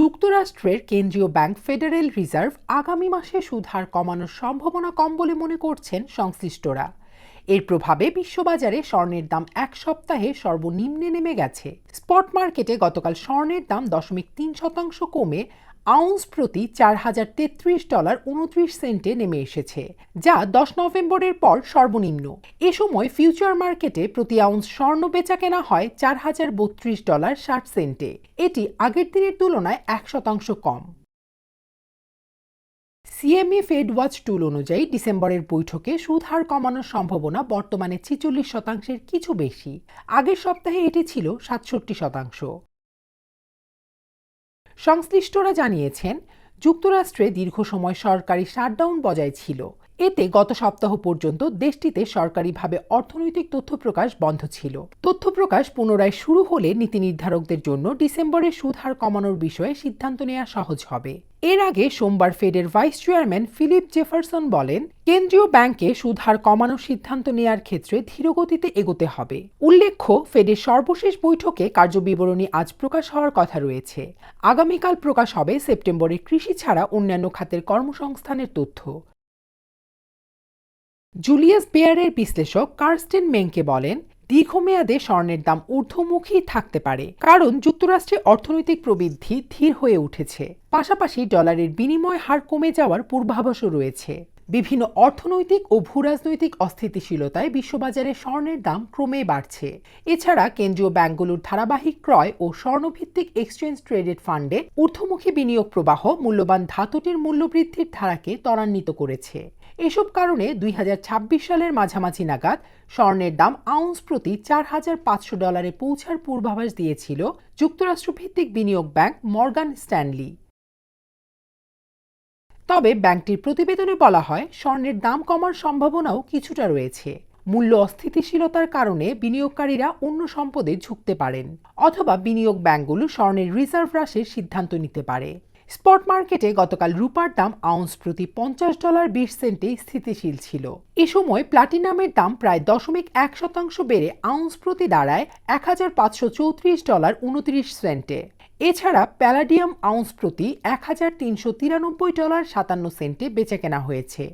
যুক্তরাষ্ট্রের কেন্দ্রীয় bank federal reserve আগামী মাসে সুদ হার কমানোর সম্ভাবনা কম বলে মনে করছেন সংশ্লিষ্টরা। এর প্রভাবে বিশ্ববাজারে স্বর্ণের দাম এক সপ্তাহে সর্বনিম্নে নেমে গেছে। স্পট মার্কেটে গতকাল স্বর্ণের দাম 0.3% কমে আউন্স প্রতি $4,033.29 নেমে এসেছে, যা 10 নভেম্বরের পর সর্বনিম্ন। এ সময় ফিউচার মার্কেটে প্রতি আউন্স স্বর্ণ বেচা কেনা হয় $4,032.60। এটি আগের দিনের তুলনায় 1% কম। সিএমই ফেড ওয়াচ টুল অনুযায়ী ডিসেম্বরের বৈঠকে সুদ হার কমানোর সম্ভাবনা বর্তমানে 46%-এর কিছু বেশি। আগের সপ্তাহে এটি ছিল 67%। সংশ্লিষ্টরা জানিয়েছেন, যুক্তরাষ্ট্রে দীর্ঘ সময় সরকারি শাটডাউন বজায় ছিল। এতে গত সপ্তাহ পর্যন্ত দেশটিতে সরকারিভাবে অর্থনৈতিক তথ্য প্রকাশ বন্ধ ছিল। তথ্য প্রকাশ পুনরায় শুরু হলে নীতি নির্ধারকদের জন্য ডিসেম্বরে সুদ হার কমানোর বিষয়ে সিদ্ধান্ত নেওয়া সহজ হবে। এর আগে সোমবার ফেডের ভাইস চেয়ারম্যান ফিলিপ জেফারসন বলেন, কেন্দ্রীয় ব্যাংকে সুদ হার কমানোর সিদ্ধান্ত নেওয়ার ক্ষেত্রে ধীরগতিতে এগোতে হবে। উল্লেখ্য, ফেডের সর্বশেষ বৈঠকে কার্যবিবরণী আজ প্রকাশ হওয়ার কথা রয়েছে। আগামীকাল প্রকাশ হবে সেপ্টেম্বরে কৃষি ছাড়া অন্যান্য খাতের কর্মসংস্থানের তথ্য। জুলিয়াস বেয়ারের বিশ্লেষক কার্স্টেন মেংকে বলেন, দীর্ঘমেয়াদে স্বর্ণের দাম ঊর্ধ্বমুখী থাকতে পারে, কারণ যুক্তরাষ্ট্রে অর্থনৈতিক প্রবৃদ্ধি ধীর হয়ে উঠেছে। পাশাপাশি ডলারের বিনিময় হার কমে যাওয়ার পূর্বাভাসও রয়েছে। বিভিন্ন অর্থনৈতিক ও ভূরাজনৈতিক অস্থিতিশীলতায় বিশ্ববাজারে স্বর্ণের দাম ক্রমেই বাড়ছে। এছাড়া কেন্দ্রীয় ব্যাংকগুলোর ধারাবাহিক ক্রয় ও স্বর্ণভিত্তিক এক্সচেঞ্জ ট্রেডেড ফান্ডে ঊর্ধ্বমুখী বিনিয়োগ প্রবাহ মূল্যবান ধাতুটির মূল্যবৃদ্ধির ধারাকে ত্বরান্বিত করেছে। এসব কারণে 2026 সালের মাঝামাঝি নাগাদ স্বর্ণের দাম আউন্স প্রতি $4,500 পৌঁছার পূর্বাভাস দিয়েছিল যুক্তরাষ্ট্রভিত্তিক বিনিয়োগ ব্যাংক মর্গান স্ট্যানলি। তবে ব্যাংকটির প্রতিবেদনে বলা হয়, স্বর্ণের দাম কমার সম্ভাবনাও কিছুটা রয়েছে। মূল্য অস্থিতিশীলতার কারণে বিনিয়োগকারীরা অন্য সম্পদে ঝুঁকতে পারেন, অথবা বিনিয়োগ ব্যাংকগুলো স্বর্ণের রিজার্ভ হ্রাসের সিদ্ধান্ত নিতে পারে। স্পট মার্কেটে গতকাল রূপার দাম আউন্স প্রতি $50.20 স্থিতিশীল ছিল। এ সময় প্লাটিনামের দাম প্রায় 0.1% বেড়ে আউন্স প্রতি দাঁড়ায় $1,534.29। এছাড়া প্যালাডিয়াম আউন্স প্রতি $1,393.57 বেচা কেনা হয়েছে।